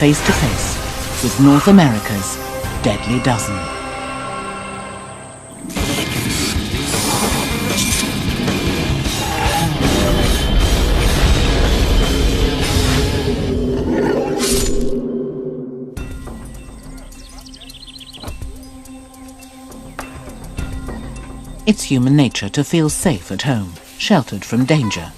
face to face with North America's deadly dozen. It's human nature to feel safe at home, sheltered from danger.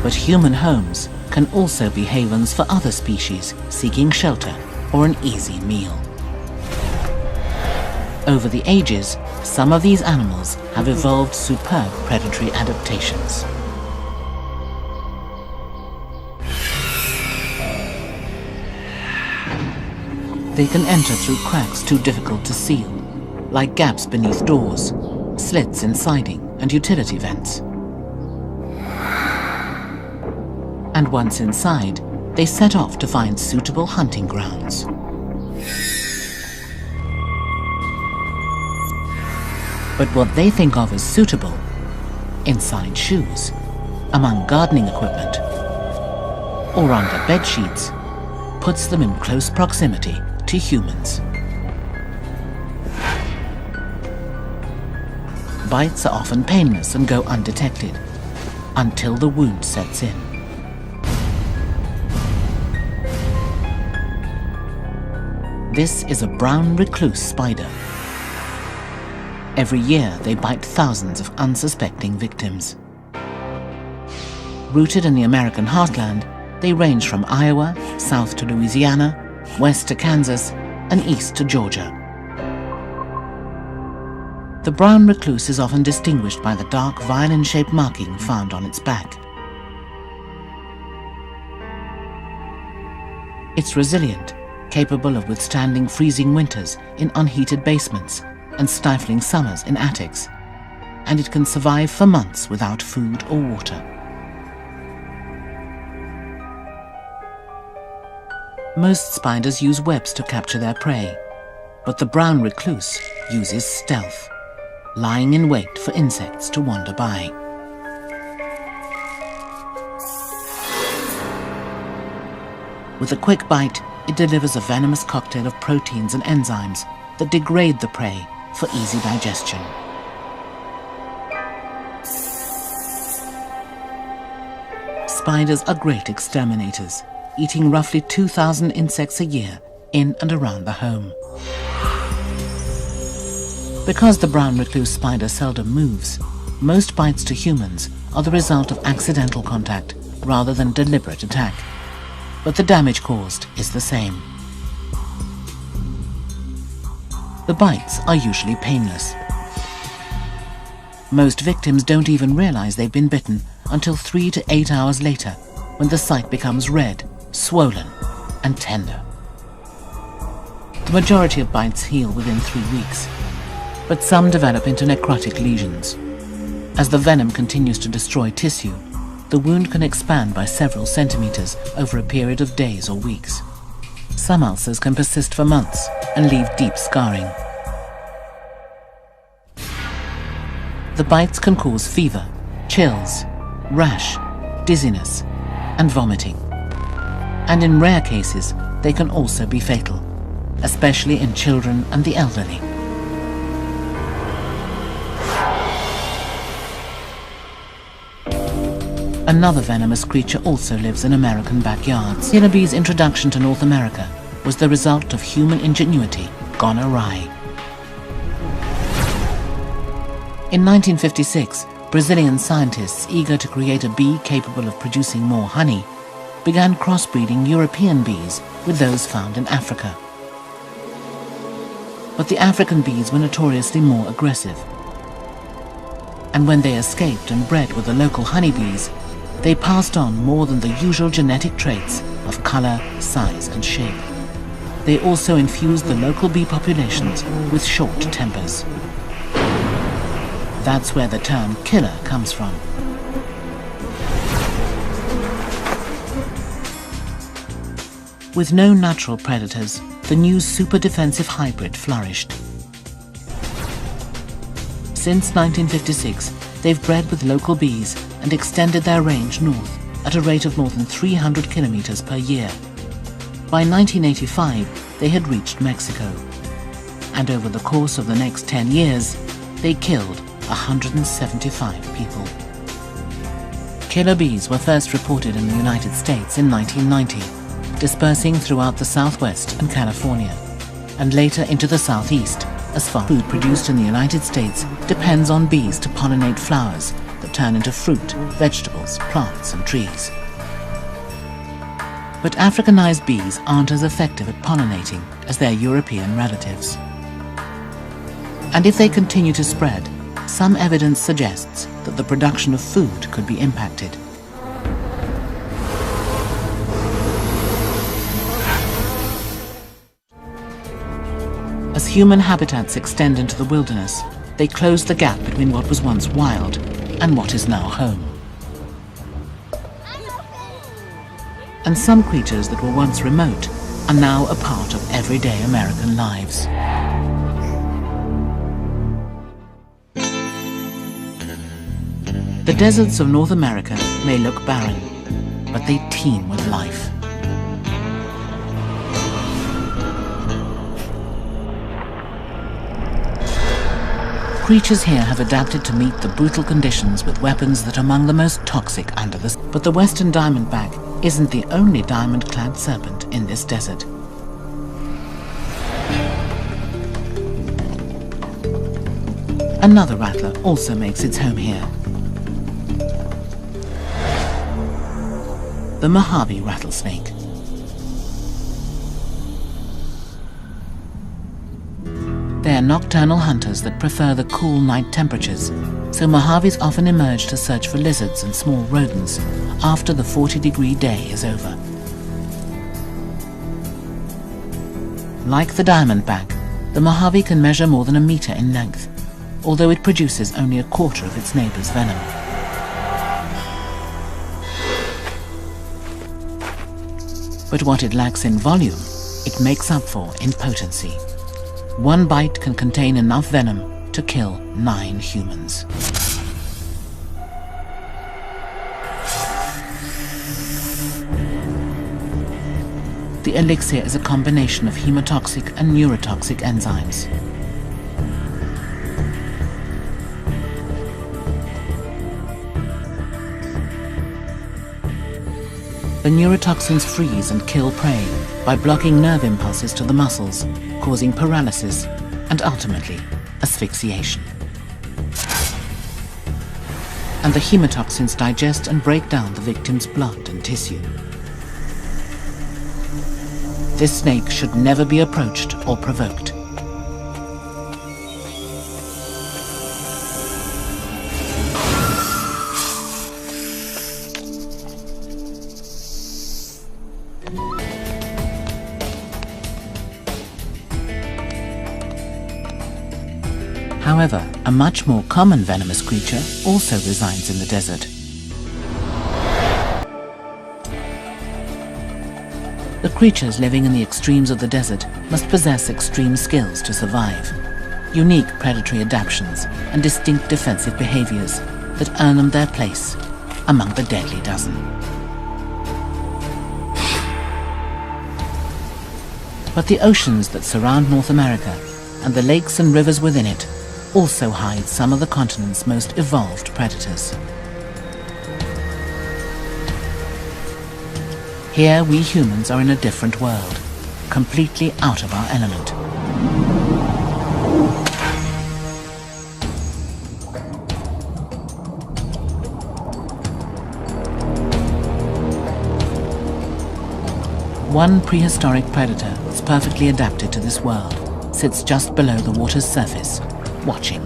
But human homes can also be havens for other species seeking shelter or an easy meal. Over the ages, some of these animals have evolved superb predatory adaptations. They can enter through cracks too difficult to seal, like gaps beneath doors, slits in siding and utility vents. And once inside, they set off to find suitable hunting grounds. But what they think of as suitable, inside shoes, among gardening equipment, or under bed sheets, puts them in close proximity to humans. Bites are often painless and go undetected until the wound sets in. This is a brown recluse spider. Every year they bite thousands of unsuspecting victims. Rooted in the American heartland, they range from Iowa, south to Louisiana, west to Kansas, and east to Georgia. The brown recluse is often distinguished by the dark violin-shaped marking found on its back. It's resilient, capable of withstanding freezing winters in unheated basements and stifling summers in attics, and it can survive for months without food or water. Most spiders use webs to capture their prey, but the brown recluse uses stealth, lying in wait for insects to wander by. With a quick bite, it delivers a venomous cocktail of proteins and enzymes that degrade the prey for easy digestion. Spiders are great exterminators, eating roughly 2,000 insects a year in and around the home. Because the brown recluse spider seldom moves, most bites to humans are the result of accidental contact rather than deliberate attack. But the damage caused is the same. The bites are usually painless. Most victims don't even realize they've been bitten until 3 to 8 hours later, when the site becomes red, swollen, and tender. The majority of bites heal within 3 weeks, but some develop into necrotic lesions. As the venom continues to destroy tissue, the wound can expand by several centimeters over a period of days or weeks. Some ulcers can persist for months and leave deep scarring. The bites can cause fever, chills, rash, dizziness, and vomiting. And in rare cases, they can also be fatal, especially in children and the elderly. Another venomous creature also lives in American backyards. Killer bee's introduction to North America was the result of human ingenuity gone awry. In 1956, Brazilian scientists eager to create a bee capable of producing more honey began crossbreeding European bees with those found in Africa. But the African bees were notoriously more aggressive. And when they escaped and bred with the local honeybees, they passed on more than the usual genetic traits of color, size, and shape. They also infused the local bee populations with short tempers. That's where the term killer comes from. With no natural predators, the new super defensive hybrid flourished. Since 1956, they've bred with local bees and extended their range north at a rate of more than 300 kilometers per year. By 1985, they had reached Mexico, and over the course of the next 10 years, they killed 175 people. Killer bees were first reported in the United States in 1990, dispersing throughout the Southwest and California, and later into the Southeast, as far as food produced in the United States depends on bees to pollinate flowers that turn into fruit, vegetables, plants, and trees. But Africanized bees aren't as effective at pollinating as their European relatives. And if they continue to spread, some evidence suggests that the production of food could be impacted. As human habitats extend into the wilderness, they close the gap between what was once wild and what is now home. And some creatures that were once remote are now a part of everyday American lives. The deserts of North America may look barren, but they teem with life. Creatures here have adapted to meet the brutal conditions with weapons that are among the most toxic under the sea. But the western diamondback isn't the only diamond-clad serpent in this desert. Another rattler also makes its home here. The Mojave rattlesnake. They are nocturnal hunters that prefer the cool night temperatures, so Mojaves often emerge to search for lizards and small rodents after the 40-degree day is over. Like the diamondback, the Mojave can measure more than a meter in length, although it produces only a quarter of its neighbor's venom. But what it lacks in volume, it makes up for in potency. One bite can contain enough venom to kill 9 humans. The elixir is a combination of hemotoxic and neurotoxic enzymes. The neurotoxins freeze and kill prey by blocking nerve impulses to the muscles, causing paralysis and ultimately asphyxiation. And the hemotoxins digest and break down the victim's blood and tissue. This snake should never be approached or provoked. However, a much more common venomous creature also resides in the desert. The creatures living in the extremes of the desert must possess extreme skills to survive, unique predatory adaptations and distinct defensive behaviors that earn them their place among the deadly dozen. But the oceans that surround North America and the lakes and rivers within it also hide some of the continent's most evolved predators. Here we humans are in a different world, completely out of our element. One prehistoric predator that's perfectly adapted to this world sits just below the water's surface, watching.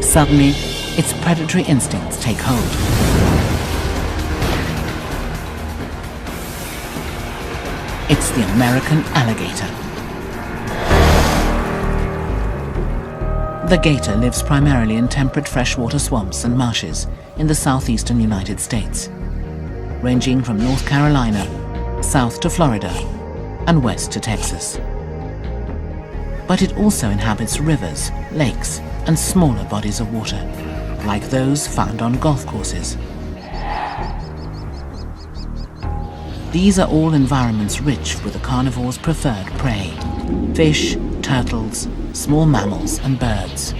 Suddenly, its predatory instincts take hold. It's the American alligator. The gator lives primarily in temperate freshwater swamps and marshes in the southeastern United States, ranging from North Carolina, south to Florida, and west to Texas. but it also inhabits rivers, lakes, and smaller bodies of water, like those found on golf courses. These are all environments rich with the carnivore's preferred prey: fish, turtles, small mammals, and birds.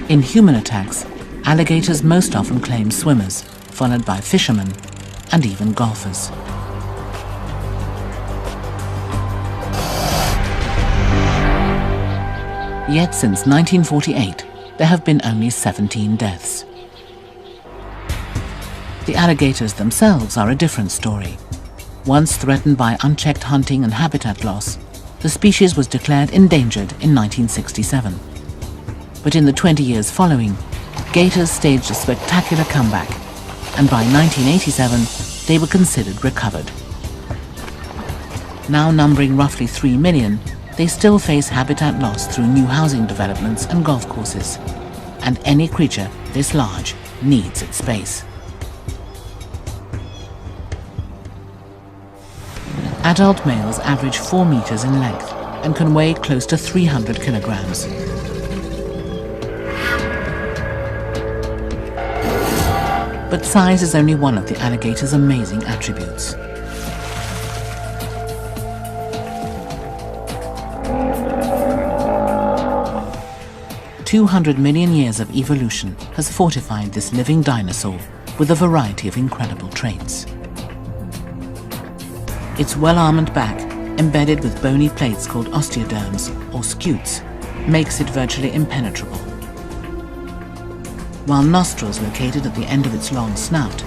In human attacks, alligators most often claim swimmers, followed by fishermen and even golfers. Yet since 1948, there have been only 17 deaths. The alligators themselves are a different story. Once threatened by unchecked hunting and habitat loss, the species was declared endangered in 1967. But in the 20 years following, gators staged a spectacular comeback, and by 1987, they were considered recovered. Now numbering roughly 3 million, they still face habitat loss through new housing developments and golf courses, and any creature this large needs its space. Adult males average 4 meters in length and can weigh close to 300 kilograms. But size is only one of the alligator's amazing attributes. "200 million years of evolution has fortified this living dinosaur with a variety of incredible traits. Its well-armored back, embedded with bony plates called osteoderms, or scutes, makes it virtually impenetrable. While nostrils located at the end of its long snout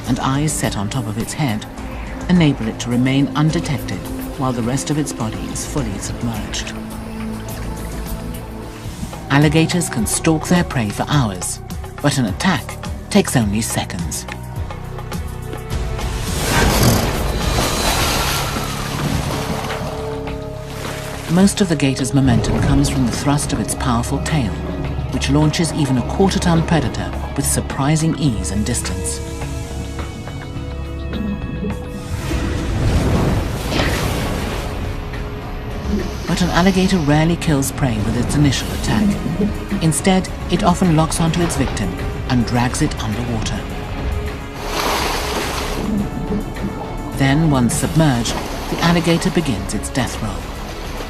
and eyes set on top of its head enable it to remain undetected while the rest of its body is fully submerged. Alligators can stalk their prey for hours, but an attack takes only seconds. Most of the gator's momentum comes from the thrust of its powerful tail, which launches even a quarter-ton predator with surprising ease and distance. But an alligator rarely kills prey with its initial attack. Instead, it often locks onto its victim and drags it underwater. Then, once submerged, the alligator begins its death roll.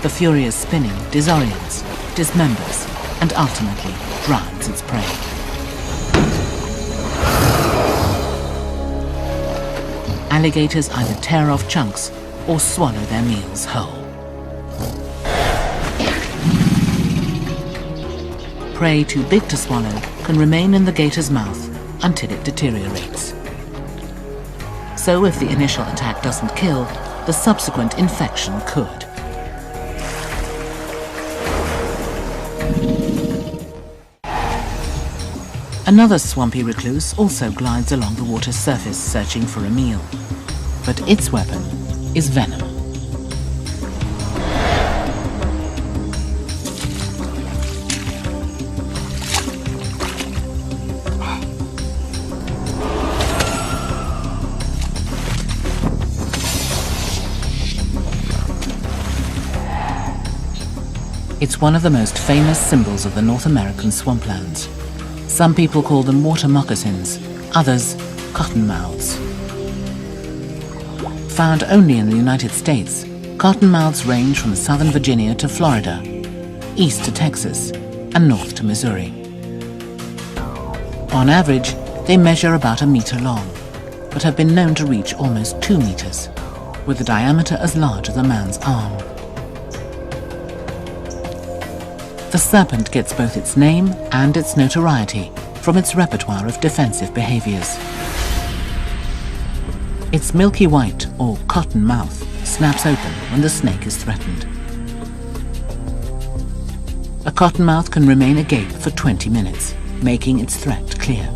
The furious spinning disorients, dismembers, and ultimately drowns its prey. Alligators either tear off chunks or swallow their meals whole. Prey too big to swallow can remain in the gator's mouth until it deteriorates. So if the initial attack doesn't kill, the subsequent infection could. Another swampy recluse also glides along the water's surface searching for a meal. But its weapon is venom. It's one of the most famous symbols of the North American swamplands. Some people call them water moccasins, others cottonmouths. Found only in the United States, cottonmouths range from southern Virginia to Florida, east to Texas, and north to Missouri. On average, they measure about 1 meter long, but have been known to reach almost 2 meters, with a diameter as large as a man's arm. The serpent gets both its name and its notoriety from its repertoire of defensive behaviors. Its milky white, or cotton mouth, snaps open when the snake is threatened. A cottonmouth can remain agape for 20 minutes, making its threat clear.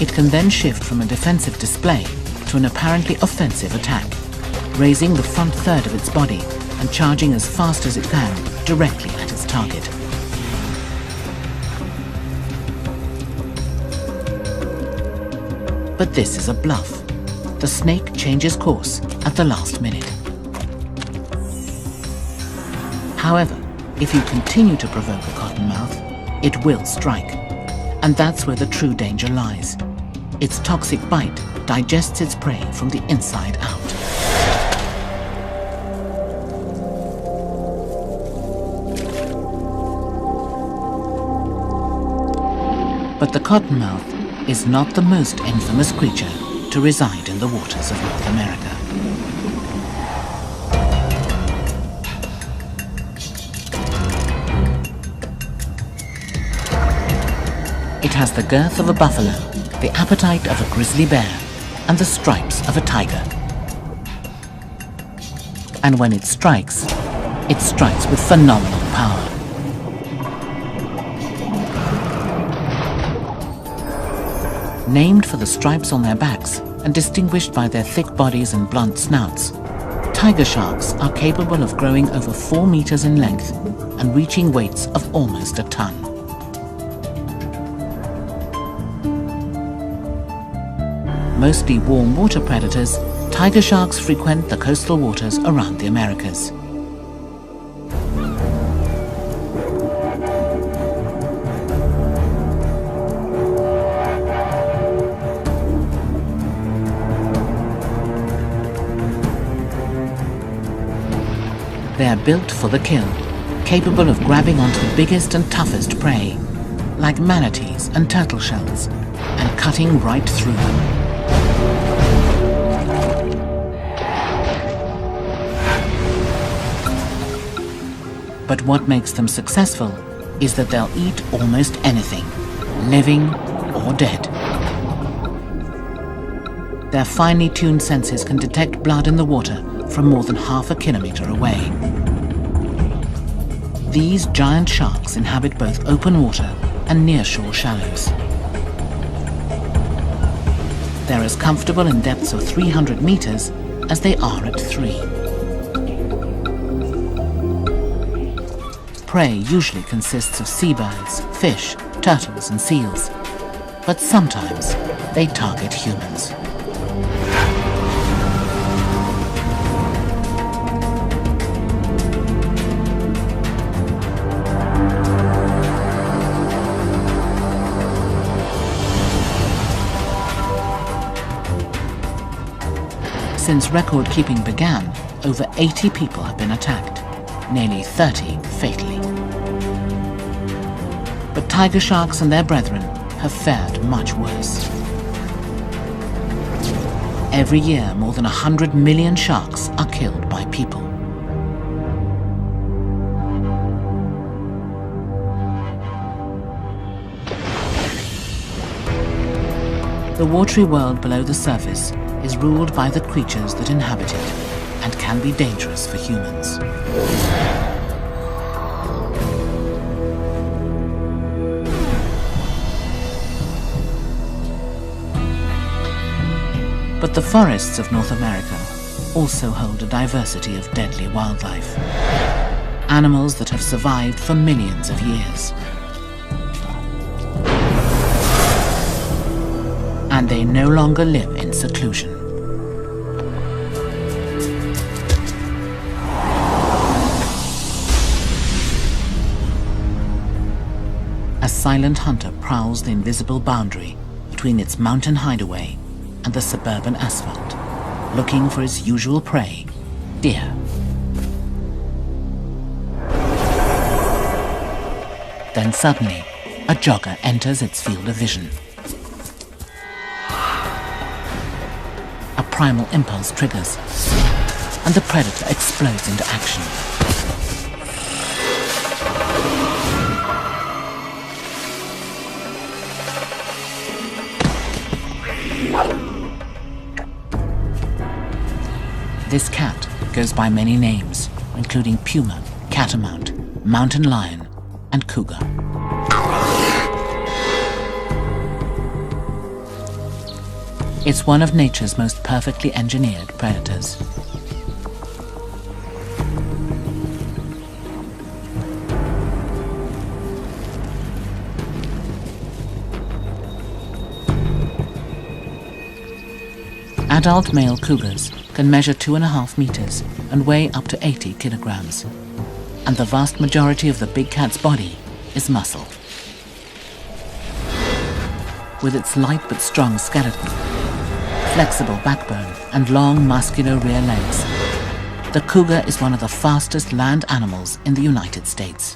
It can then shift from a defensive display to an apparently offensive attack, raising the front third of its body and charging as fast as it can directly at its target. But this is a bluff. The snake changes course at the last minute. However, if you continue to provoke a cottonmouth, it will strike. And that's where the true danger lies. Its toxic bite digests its prey from the inside out. But the cottonmouth is not the most infamous creature to reside in the waters of North America. It has the girth of a buffalo, the appetite of a grizzly bear, and the stripes of a tiger. And when it strikes with phenomenal power. Named for the stripes on their backs and distinguished by their thick bodies and blunt snouts, tiger sharks are capable of growing over 4 meters in length and reaching weights of almost a ton. Mostly warm water predators, tiger sharks frequent the coastal waters around the Americas. They are built for the kill, capable of grabbing onto the biggest and toughest prey, like manatees and turtle shells, and cutting right through them. But what makes them successful is that they'll eat almost anything, living or dead. Their finely tuned senses can detect blood in the water from more than half a kilometer away. These giant sharks inhabit both open water and nearshore shallows. They're as comfortable in depths of 300 meters as they are at 3. Prey usually consists of seabirds, fish, turtles, and seals, but sometimes they target humans. Since record-keeping began, over 80 people have been attacked, nearly 30 fatally. But tiger sharks and their brethren have fared much worse. Every year, more than 100 million sharks are killed by people. The watery world below the surface is ruled by the creatures that inhabit it and can be dangerous for humans. But the forests of North America also hold a diversity of deadly wildlife, animals that have survived for millions of years. And they no longer live in seclusion. A silent hunter prowls the invisible boundary between its mountain hideaway and the suburban asphalt, looking for his usual prey, deer. Then suddenly, a jogger enters its field of vision. A primal impulse triggers, and the predator explodes into action. This cat goes by many names, including puma, catamount, mountain lion, and cougar. It's one of nature's most perfectly engineered predators. Adult male cougars can measure 2.5 meters and weigh up to 80 kilograms. And the vast majority of the big cat's body is muscle. With its light but strong skeleton, flexible backbone, and long muscular rear legs, the cougar is one of the fastest land animals in the United States.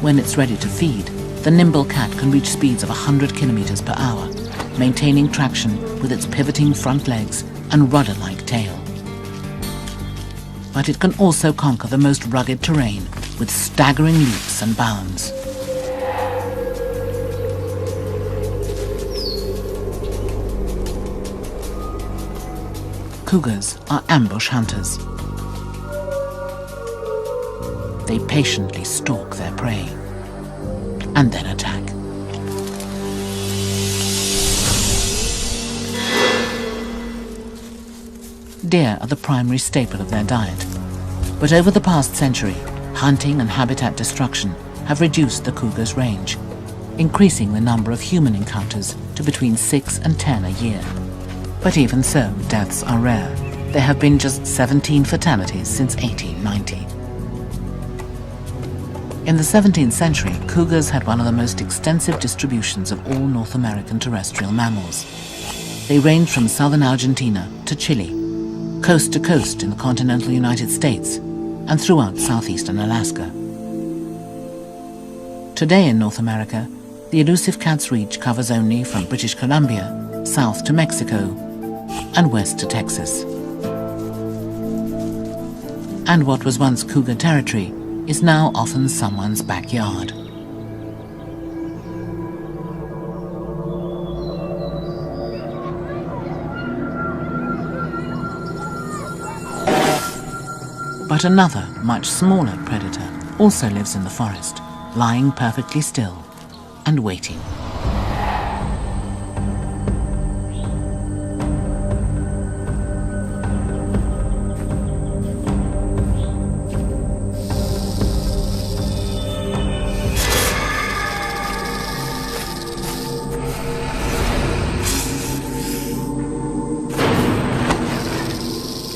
When it's ready to feed, the nimble cat can reach speeds of 100 kilometers per hour, maintaining traction with its pivoting front legs and rudder-like tail. But it can also conquer the most rugged terrain with staggering leaps and bounds. Cougars are ambush hunters. They patiently stalk their prey and then attack. Deer are the primary staple of their diet, but over the past century, hunting and habitat destruction have reduced the cougar's range, increasing the number of human encounters to between 6 and 10 a year. But even so, deaths are rare. There have been just 17 fatalities since 1890. In the 17th century, cougars had one of the most extensive distributions of all North American terrestrial mammals. They ranged from southern Argentina to Chile, coast to coast in the continental United States, and throughout southeastern Alaska. Today in North America, the elusive cat's reach covers only from British Columbia, south to Mexico, and west to Texas. And what was once cougar territory is now often someone's backyard. But another, much smaller predator also lives in the forest, lying perfectly still and waiting.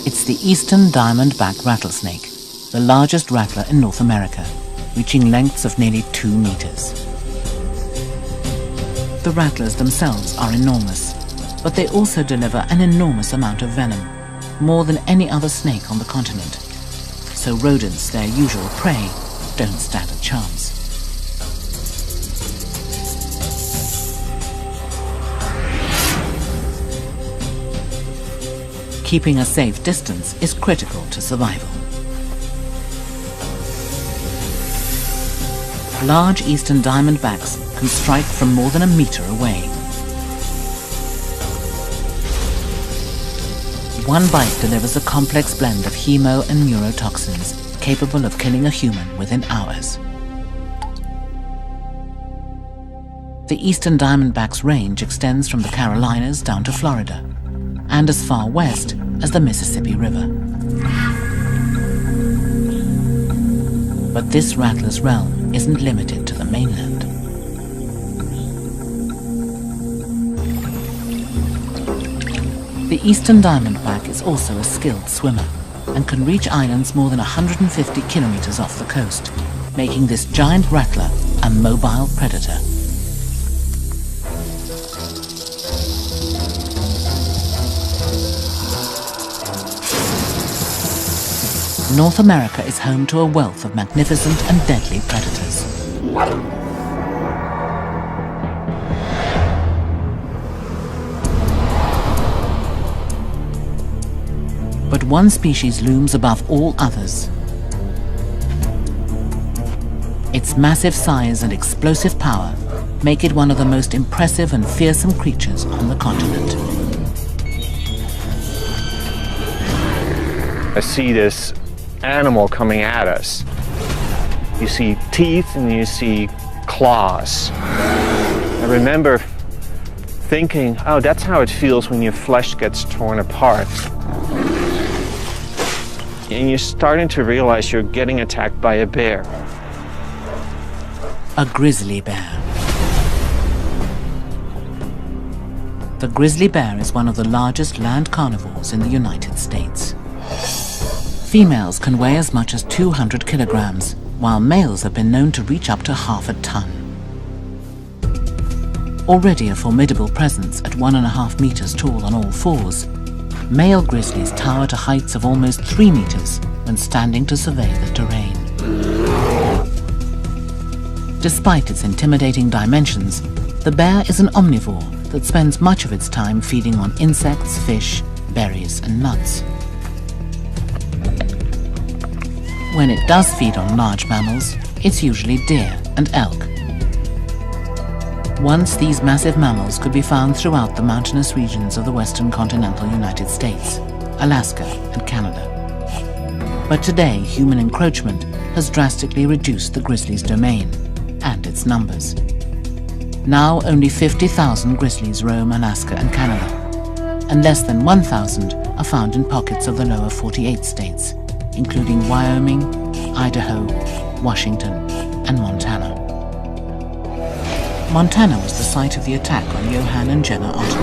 It's the eastern diamondback rattlesnake, the largest rattler in North America, reaching lengths of nearly 2 meters. The rattlers themselves are enormous, but they also deliver an enormous amount of venom, more than any other snake on the continent. So rodents, their usual prey, don't stand a chance. Keeping a safe distance is critical to survival. Large eastern diamondbacks can strike from more than a meter away. One bite delivers a complex blend of hemo and neurotoxins capable of killing a human within hours. The eastern diamondback's range extends from the Carolinas down to Florida, and as far west as the Mississippi River. But this rattler's realm isn't limited to the mainland. The eastern diamondback is also a skilled swimmer and can reach islands more than 150 kilometers off the coast, making this giant rattler a mobile predator. North America is home to a wealth of magnificent and deadly predators. But one species looms above all others. Its massive size and explosive power make it one of the most impressive and fearsome creatures on the continent. I see this animal coming at us. You see teeth and you see claws. I remember thinking, oh, that's how it feels when your flesh gets torn apart. And you're starting to realize you're getting attacked by a bear. A grizzly bear. The grizzly bear is one of the largest land carnivores in the United States. Females can weigh as much as 200 kilograms, while males have been known to reach up to half a ton. Already a formidable presence at 1.5 meters tall on all fours, male grizzlies tower to heights of almost 3 meters when standing to survey the terrain. Despite its intimidating dimensions, the bear is an omnivore that spends much of its time feeding on insects, fish, berries, and nuts. When it does feed on large mammals, it's usually deer and elk. Once these massive mammals could be found throughout the mountainous regions of the western continental United States, Alaska and Canada. But today, human encroachment has drastically reduced the grizzly's domain and its numbers. Now only 50,000 grizzlies roam Alaska and Canada, and less than 1,000 are found in pockets of the lower 48 states, including Wyoming, Idaho, Washington, and Montana. Montana was the site of the attack on Johann and Jenna Otter.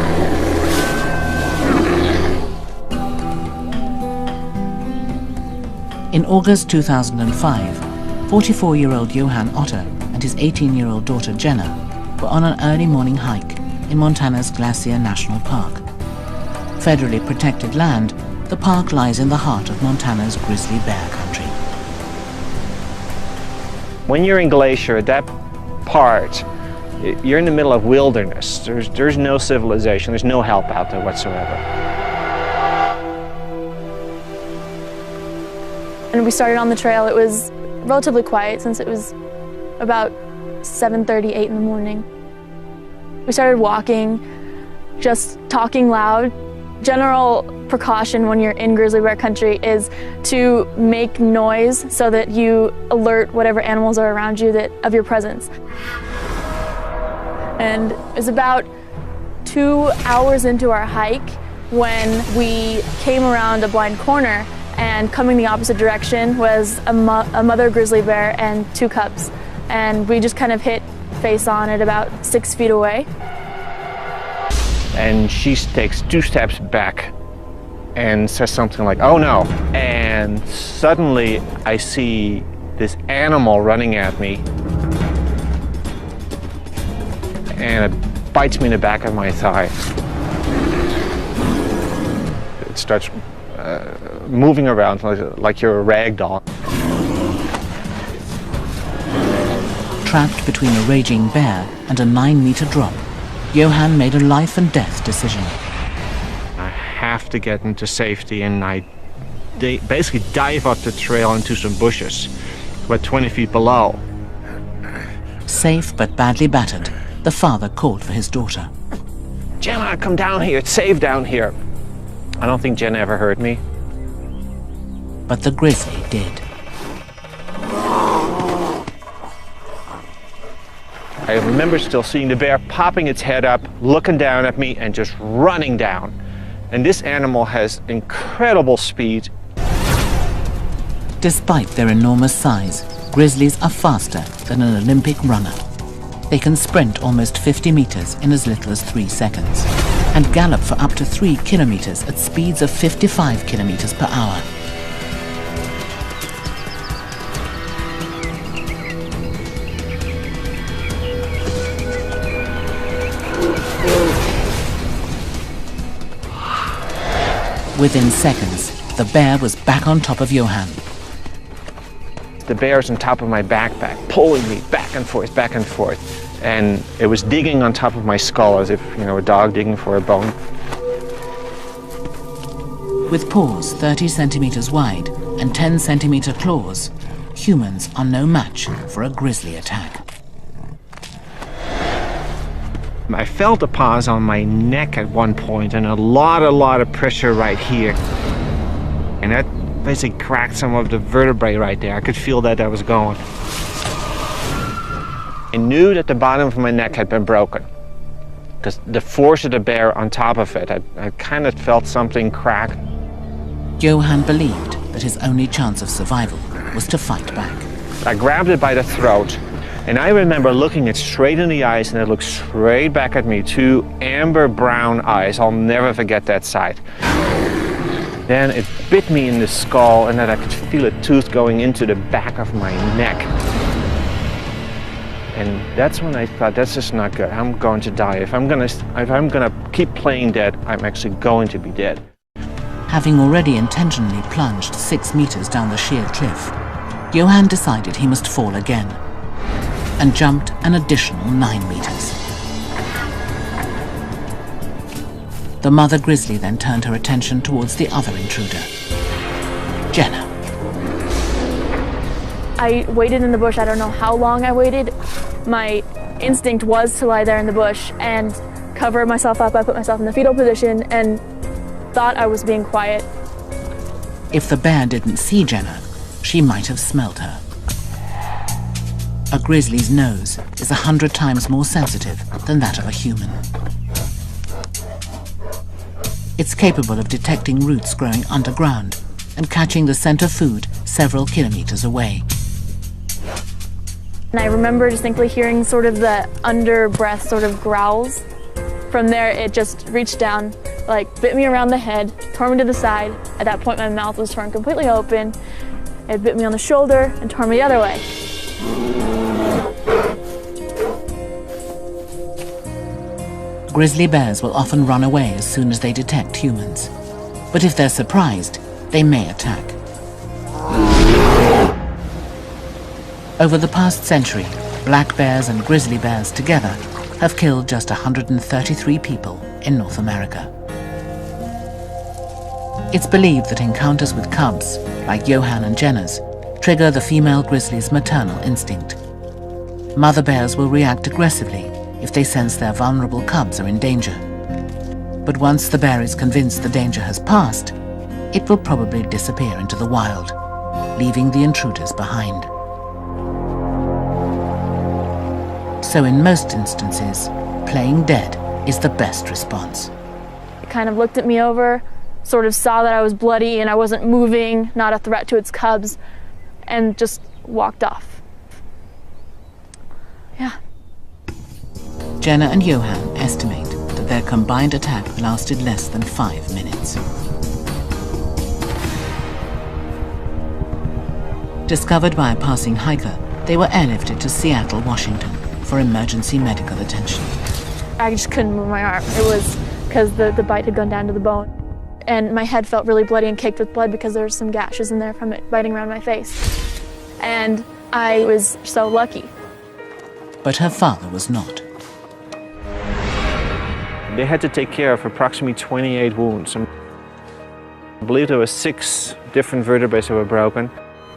In August 2005, 44-year-old Johann Otter and his 18-year-old daughter Jenna were on an early morning hike in Montana's Glacier National Park. Federally protected land, the park lies in the heart of Montana's grizzly bear country. When you're in Glacier, that part, you're in the middle of wilderness. There's no civilization, there's no help out there whatsoever. And we started on the trail. It was relatively quiet since it was about 7:30, 8 in the morning. We started walking, just talking loud. General precaution when you're in grizzly bear country is to make noise so that you alert whatever animals are around you of your presence. And it was about 2 hours into our hike when we came around a blind corner, and coming the opposite direction was a mother grizzly bear and 2 cubs. And we just kind of hit face on at about 6 feet away. And she takes 2 steps back and says something like, "Oh no." And suddenly I see this animal running at me, and it bites me in the back of my thigh. It starts moving around like you're a rag doll. Trapped between a raging bear and a 9-meter drop, Johann made a life and death decision. I have to get into safety, and I basically dive up the trail into some bushes, about 20 feet below. Safe but badly battered, the father called for his daughter. "Jenna, come down here, it's safe down here." I don't think Jenna ever heard me. But the grizzly did. I remember still seeing the bear popping its head up, looking down at me, and just running down. And this animal has incredible speed. Despite their enormous size, grizzlies are faster than an Olympic runner. They can sprint almost 50 meters in as little as 3 seconds, and gallop for up to 3 kilometers at speeds of 55 kilometers per hour. Within seconds, the bear was back on top of Johann. The bear's on top of my backpack, pulling me back and forth, and it was digging on top of my skull as if, a dog digging for a bone. With paws 30 centimeters wide and 10-centimeter claws, humans are no match for a grizzly attack. I felt the paws on my neck at one point, and a lot of pressure right here. And that basically cracked some of the vertebrae right there. I could feel that was going. I knew that the bottom of my neck had been broken, because the force of the bear on top of it, I kind of felt something crack. Johann believed that his only chance of survival was to fight back. I grabbed it by the throat, And I remember looking it straight in the eyes, and it looked straight back at me, 2 amber brown eyes. I'll never forget that sight. Then it bit me in the skull, and then I could feel a tooth going into the back of my neck. And that's when I thought, that's just not good. I'm going to die. If I'm gonna keep playing dead, I'm actually going to be dead. Having already intentionally plunged 6 meters down the sheer cliff, Johan decided he must fall again, and jumped an additional 9 meters. The mother grizzly then turned her attention towards the other intruder, Jenna. I waited in the bush. I don't know how long I waited. My instinct was to lie there in the bush and cover myself up. I put myself in the fetal position and thought I was being quiet. If the bear didn't see Jenna, she might have smelled her. A grizzly's nose is 100 times more sensitive than that of a human. It's capable of detecting roots growing underground and catching the scent of food several kilometers away. And I remember distinctly hearing sort of the under-breath sort of growls. From there, it just reached down, like bit me around the head, tore me to the side. At that point, my mouth was torn completely open. It bit me on the shoulder and tore me the other way. Grizzly bears will often run away as soon as they detect humans. But if they're surprised, they may attack. Over the past century, black bears and grizzly bears together have killed just 133 people in North America. It's believed that encounters with cubs, like Johan and Jenna's, trigger the female grizzly's maternal instinct. Mother bears will react aggressively if they sense their vulnerable cubs are in danger. But once the bear is convinced the danger has passed, it will probably disappear into the wild, leaving the intruders behind. So in most instances, playing dead is the best response. It kind of looked at me over, sort of saw that I was bloody and I wasn't moving, not a threat to its cubs, and just walked off. Yeah. Jenna and Johan estimate that their combined attack lasted less than 5 minutes. Discovered by a passing hiker, they were airlifted to Seattle, Washington for emergency medical attention. I just couldn't move my arm. It was because the bite had gone down to the bone. And my head felt really bloody and caked with blood because there were some gashes in there from it biting around my face. And I was so lucky. But her father was not. They had to take care of approximately 28 wounds. I believe there were 6 different vertebrae that were broken.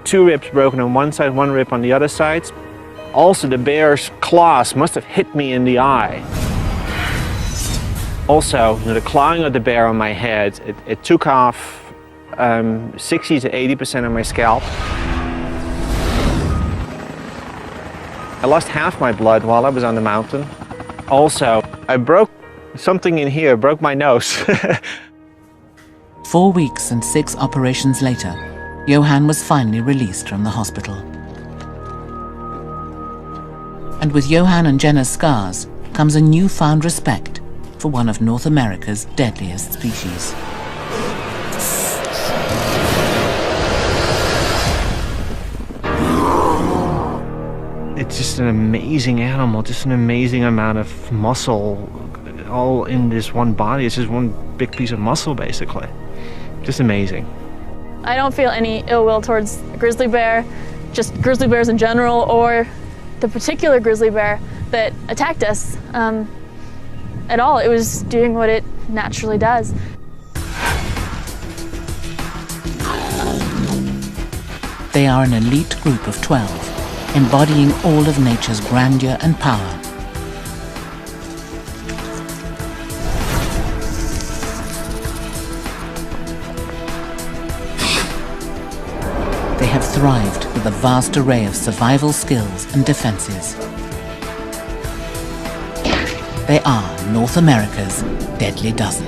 2 ribs broken on one side, 1 rib on the other side. Also, the bear's claws must have hit me in the eye. Also, the clawing of the bear on my head, it took off 60 to 80% of my scalp. I lost half my blood while I was on the mountain. Also, I broke something in here, broke my nose. 4 weeks and 6 operations later, Johan was finally released from the hospital. And with Johan and Jenna's scars comes a newfound respect for one of North America's deadliest species. It's just an amazing animal, just an amazing amount of muscle, all in this one body. It's just one big piece of muscle, basically. Just amazing. I don't feel any ill will towards a grizzly bear, just grizzly bears in general, or the particular grizzly bear that attacked us at all. It was doing what it naturally does. They are an elite group of 12, embodying all of nature's grandeur and power. They have thrived with a vast array of survival skills and defenses. They are North America's Deadly Dozen.